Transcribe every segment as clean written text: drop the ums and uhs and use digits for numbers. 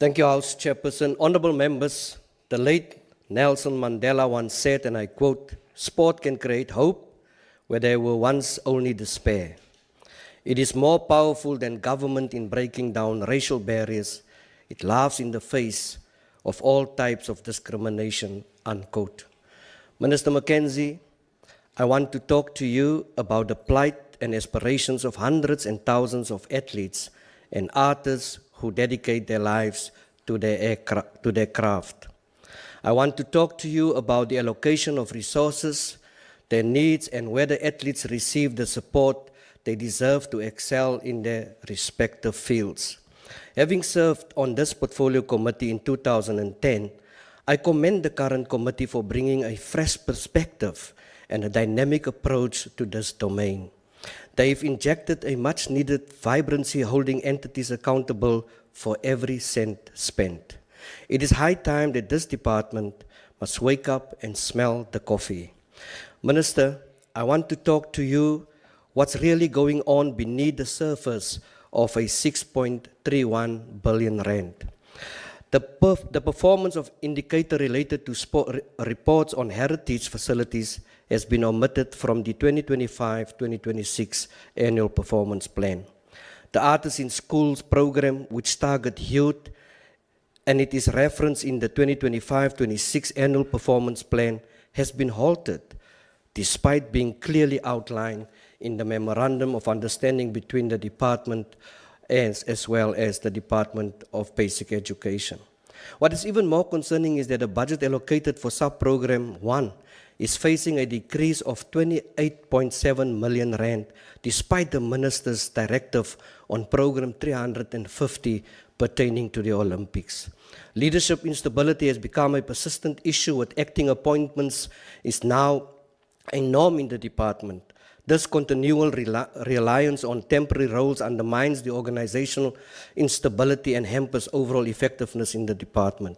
Thank you, House Chairperson. Honourable members, the late Nelson Mandela once said, and I quote, "Sport can create hope where there were once only despair. It is more powerful than government in breaking down racial barriers. It laughs in the face of all types of discrimination," unquote. Minister Mackenzie, I want to talk to you about the plight and aspirations of hundreds and thousands of athletes and artists who dedicate their lives to their craft. I want to talk to you about the allocation of resources, their needs, and whether athletes receive the support they deserve to excel in their respective fields. Having served on this portfolio committee in 2010, I commend the current committee for bringing a fresh perspective and a dynamic approach to this domain. They've injected a much-needed vibrancy, holding entities accountable for every cent spent. It is high time that this department must wake up and smell the coffee. Minister, I want to talk to you what's really going on beneath the surface of a 6.31 billion rand. The performance of indicator related to sport reports on heritage facilities has been omitted from the 2025-2026 annual performance plan. The Artists in Schools program, which target youth, and it is referenced in the 2025-26 annual performance plan, has been halted, despite being clearly outlined in the Memorandum of Understanding between the Department as well as the Department of Basic Education. What is even more concerning is that the budget allocated for sub-program 1 is facing a decrease of 28.7 million rand, despite the Minister's directive on program 350 pertaining to the Olympics. Leadership instability has become a persistent issue, with acting appointments is now a norm in the department. This continual reliance on temporary roles undermines the organizational instability and hampers overall effectiveness in the department.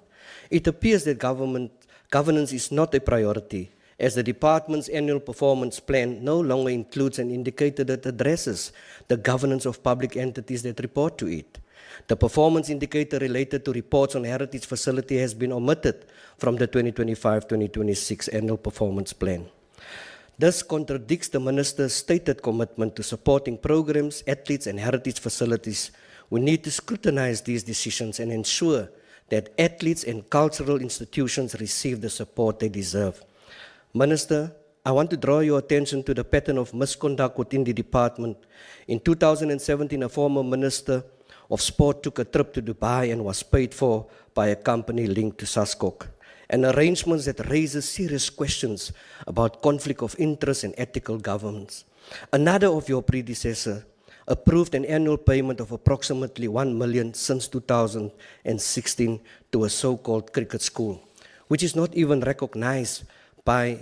It appears that governance is not a priority, as the department's annual performance plan no longer includes an indicator that addresses the governance of public entities that report to it. The performance indicator related to reports on heritage facility has been omitted from the 2025-2026 annual performance plan. This contradicts the Minister's stated commitment to supporting programs, athletes, and heritage facilities. We need to scrutinize these decisions and ensure that athletes and cultural institutions receive the support they deserve. Minister, I want to draw your attention to the pattern of misconduct within the department. In 2017, a former Minister of Sport took a trip to Dubai and was paid for by a company linked to SASCOC. An arrangement that raises serious questions about conflict of interest and ethical governance. Another of your predecessors approved an annual payment of approximately 1 million since 2016 to a so-called cricket school, which is not even recognized by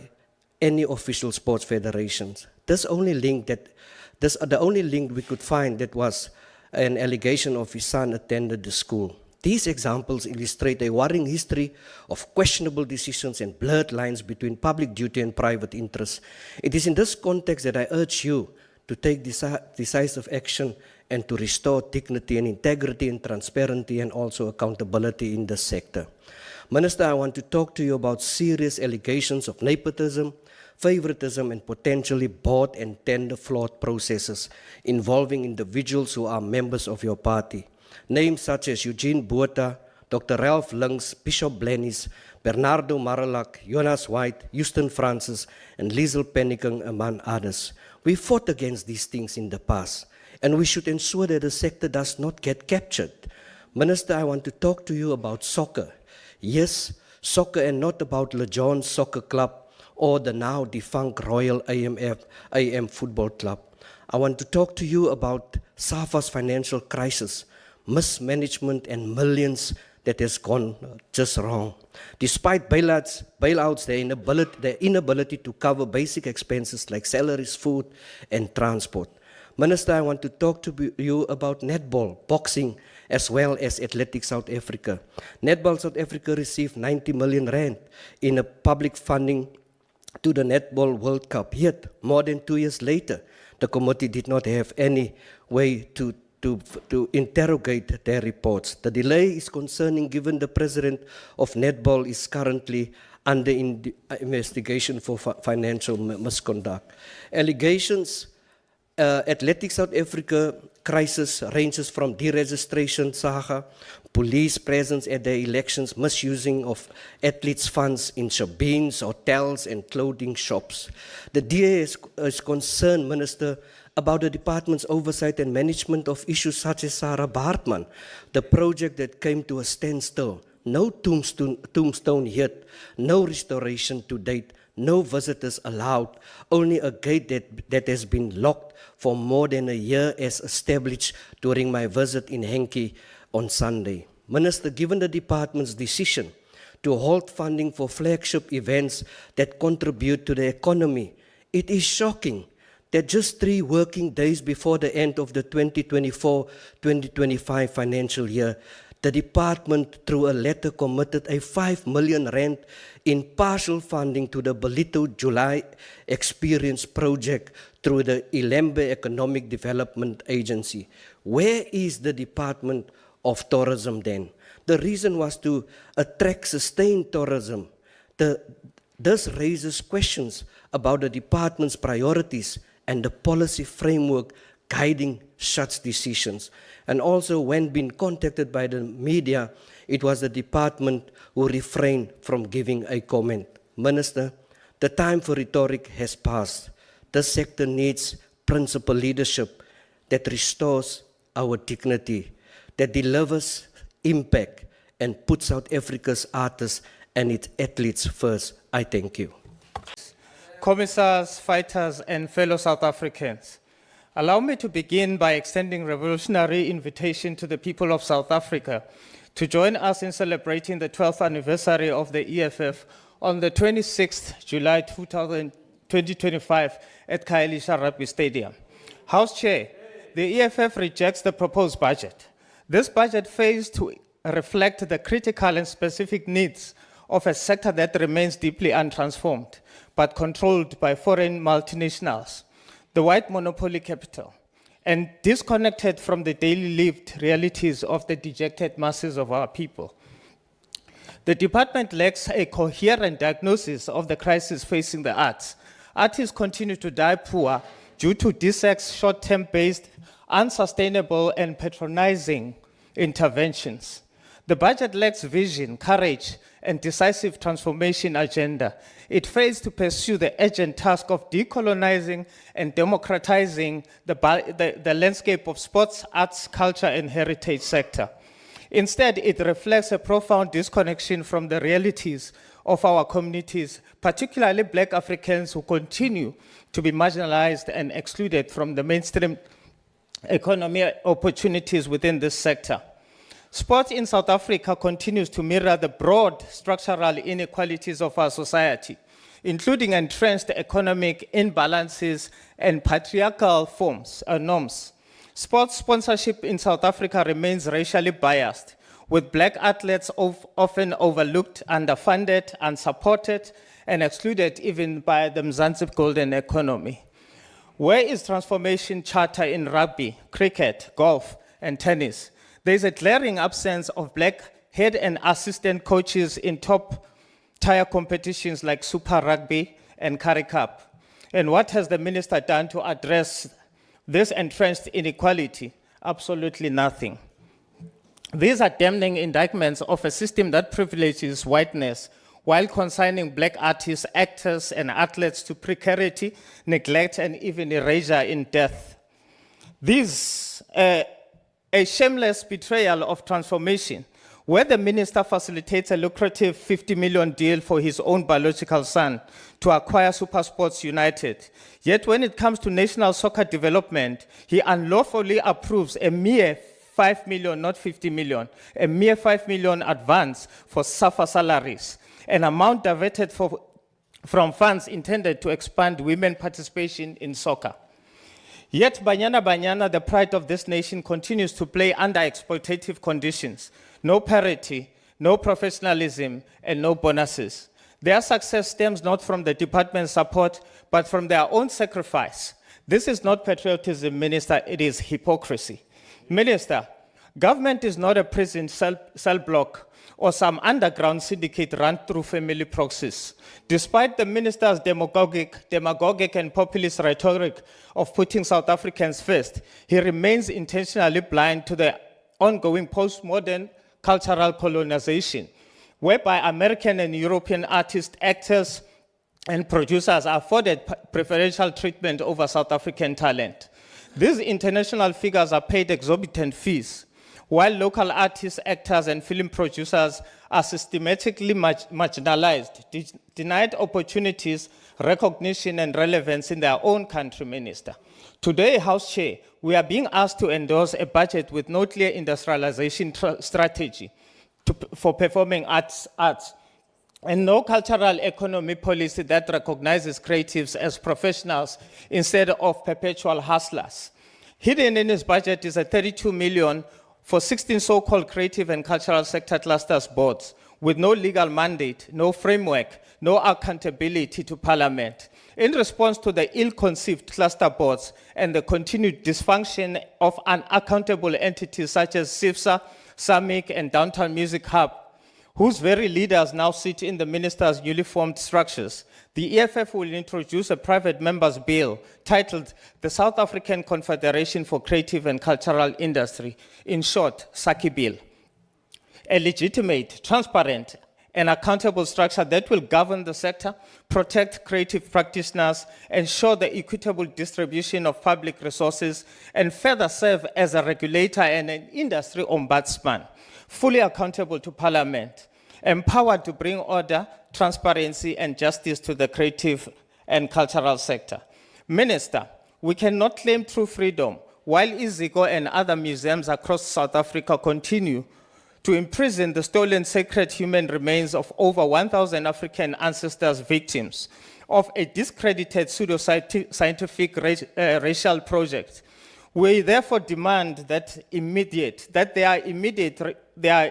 any official sports federations. The only link we could find that was an allegation of his son attended the school. These examples illustrate a worrying history of questionable decisions and blurred lines between public duty and private interests. It is in this context that I urge you to take decisive action and to restore dignity and integrity and transparency and also accountability in this sector. Minister, I want to talk to you about serious allegations of nepotism, favoritism, and potentially bought and tender flawed processes involving individuals who are members of your party. Names such as Eugene Botha, Dr. Ralph Links, Bishop Blennies, Bernardo Maralak, Jonas White, Houston Francis, and Liesl Pennicking, among others. We fought against these things in the past, and we should ensure that the sector does not get captured. Minister, I want to talk to you about soccer. Yes, soccer, and not about LeJohn Soccer Club or the now defunct Royal AM Football Club. I want to talk to you about SAFA's financial crisis, mismanagement, and millions that has gone just wrong. Despite bailouts, their inability to cover basic expenses like salaries, food, and transport. Minister, I want to talk to you about netball, boxing, as well as Athletics South Africa. Netball South Africa received 90 million rand in a public funding to the Netball World Cup. Yet, more than 2 years later, the committee did not have any way to to interrogate their reports. The delay is concerning given the president of Netball is currently under investigation for financial misconduct. Allegations Athletics South Africa crisis ranges from deregistration saga, police presence at the elections, misusing of athletes' funds in shebeens, hotels and clothing shops. The DA is concerned, Minister, about the department's oversight and management of issues such as Sarah Bartman, the project that came to a standstill. No tombstone yet, no restoration to date, no visitors allowed, only a gate that has been locked for more than a year as established during my visit in Henke on Sunday. Minister, given the department's decision to halt funding for flagship events that contribute to the economy, it is shocking that just 3 working days before the end of the 2024-2025 financial year, the department, through a letter, committed a 5 million rand in partial funding to the Belito July Experience Project through the Ilembe Economic Development Agency. Where is the Department of Tourism then? The reason was to attract sustained tourism. This raises questions about the department's priorities and the policy framework guiding such decisions. And also, when being contacted by the media, it was the department who refrained from giving a comment. Minister, the time for rhetoric has passed. The sector needs principled leadership that restores our dignity, that delivers impact, and puts South Africa's artists and its athletes first. I thank you. Commissars, fighters, and fellow South Africans, allow me to begin by extending revolutionary invitation to the people of South Africa to join us in celebrating the 12th anniversary of the EFF on the 26th July 2025 at Khayelitsha Rugby Stadium. House Chair, the EFF rejects the proposed budget. This budget fails to reflect the critical and specific needs of a sector that remains deeply untransformed, but controlled by foreign multinationals, the white monopoly capital, and disconnected from the daily lived realities of the dejected masses of our people. The department lacks a coherent diagnosis of the crisis facing the arts. Artists continue to die poor due to DSEC's short-term based, unsustainable and patronizing interventions. The budget lacks vision, courage, and decisive transformation agenda. It fails to pursue the urgent task of decolonizing and democratizing the landscape of sports, arts, culture, and heritage sector. Instead, it reflects a profound disconnection from the realities of our communities, particularly Black Africans who continue to be marginalized and excluded from the mainstream economy opportunities within this sector. Sport in South Africa continues to mirror the broad structural inequalities of our society, including entrenched economic imbalances and patriarchal norms. Sports sponsorship in South Africa remains racially biased, with Black athletes often overlooked, underfunded, unsupported, and excluded even by the Mzansi golden economy. Where is transformation charter in rugby, cricket, golf, and tennis? There is a glaring absence of Black head and assistant coaches in top-tier competitions like Super Rugby and Currie Cup. And what has the minister done to address this entrenched inequality? Absolutely nothing. These are damning indictments of a system that privileges whiteness while consigning Black artists, actors, and athletes to precarity, neglect, and even erasure in death. These a shameless betrayal of transformation, where the minister facilitates a lucrative 50 million deal for his own biological son to acquire SuperSports United. Yet when it comes to national soccer development, he unlawfully approves a mere 5 million, not 50 million, a mere 5 million advance for SAFA salaries, an amount diverted from funds intended to expand women participation in soccer. Yet Banyana, the pride of this nation, continues to play under exploitative conditions. No parity, no professionalism, and no bonuses. Their success stems not from the department's support, but from their own sacrifice. This is not patriotism, Minister, it is hypocrisy. Minister, government is not a prison cell block or some underground syndicate run through family proxies. Despite the minister's demagogic and populist rhetoric of putting South Africans first, he remains intentionally blind to the ongoing postmodern cultural colonization, whereby American and European artists, actors, and producers are afforded preferential treatment over South African talent. These international figures are paid exorbitant fees, while local artists, actors, and film producers are systematically marginalized, denied opportunities, recognition, and relevance in their own country, Minister. Today, House Chair, we are being asked to endorse a budget with no clear industrialization strategy for performing arts, and no cultural economy policy that recognizes creatives as professionals instead of perpetual hustlers. Hidden in his budget is a 32 million for 16 so-called creative and cultural sector clusters boards with no legal mandate, no framework, no accountability to Parliament. In response to the ill-conceived cluster boards and the continued dysfunction of unaccountable entities such as SIFSA, SAMIC, and Downtown Music Hub, whose very leaders now sit in the minister's newly formed structures, the EFF will introduce a private members' bill titled the South African Confederation for Creative and Cultural Industry, in short, SACI Bill. A legitimate, transparent, and accountable structure that will govern the sector, protect creative practitioners, ensure the equitable distribution of public resources, and further serve as a regulator and an industry ombudsman, fully accountable to Parliament, empowered to bring order, transparency, and justice to the creative and cultural sector. Minister, we cannot claim true freedom while Iziko and other museums across South Africa continue to imprison the stolen sacred human remains of over 1,000 African ancestors victims of a discredited pseudo-scientific racial project. We therefore demand that they are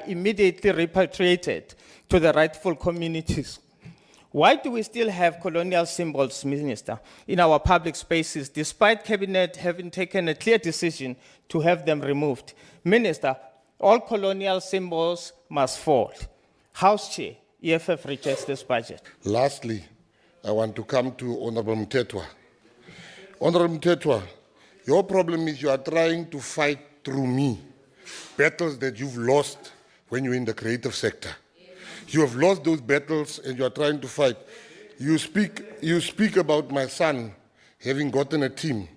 immediately repatriated to the rightful communities. Why do we still have colonial symbols, Minister, in our public spaces, despite Cabinet having taken a clear decision to have them removed? Minister, all colonial symbols must fall. House Chair, EFF rejects this budget. Lastly, I want to come to Honorable Mthetwa. Honorable Mthetwa, your problem is you are trying to fight through me battles that you've lost when you're in the creative sector. You have lost those battles and you are trying to fight. You speak about my son having gotten a team.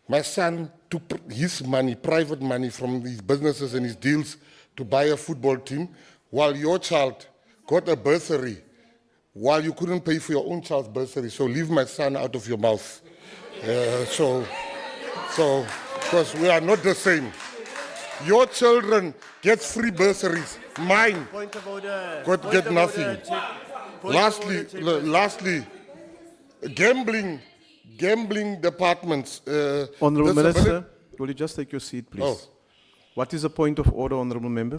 My son took his money, private money from his businesses and his deals to buy a football team, while your child got a bursary, while you couldn't pay for your own child's bursary. So leave my son out of your mouth. Because we are not the same. Your children get free bursaries. Mine get nothing. Lastly, gambling departments. Honourable Minister, will you just take your seat, please? Oh. What is the point of order, Honourable Member?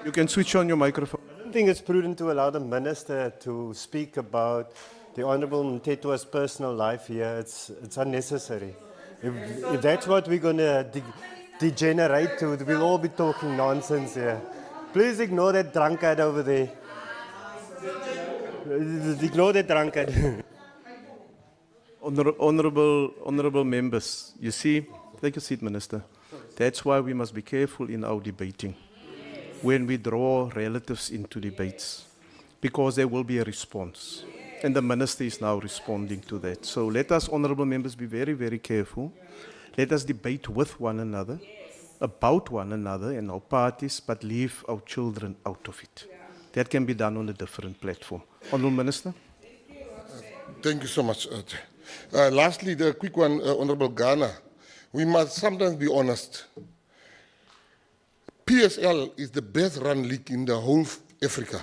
You can switch on your microphone. I don't think it's prudent to allow the minister to speak about the Honourable Mthetwa's personal life here. It's unnecessary. If that's what we're going to degenerate to, we'll all be talking nonsense here. Please ignore that drunkard over there. Ignore that drunkard. Honourable members, you see, take a seat, Minister. That's why we must be careful in our debating when we draw relatives into debates, because there will be a response. And the Minister is now responding to that. So let us, honourable members, be very, very careful. Let us debate with one another, about one another and our parties, but leave our children out of it. That can be done on a different platform. Honourable Minister. Thank you so much. Lastly, the quick one, Honourable Ghana. We must sometimes be honest. PSL is the best run league in the whole Africa.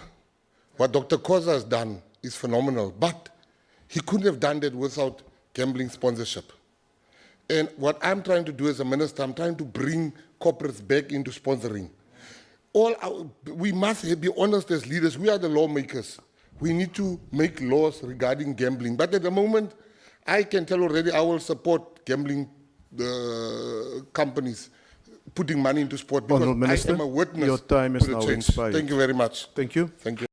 What Dr. Khoza has done is phenomenal, but he couldn't have done that without gambling sponsorship. And what I'm trying to do as a minister, I'm trying to bring corporates back into sponsoring. We must be honest as leaders. We are the lawmakers. We need to make laws regarding gambling. But at the moment, I can tell already I will support gambling companies putting money into sport because Honourable I Minister, am a witness your time is to the now change. expired. Thank you very much. Thank you. Thank you.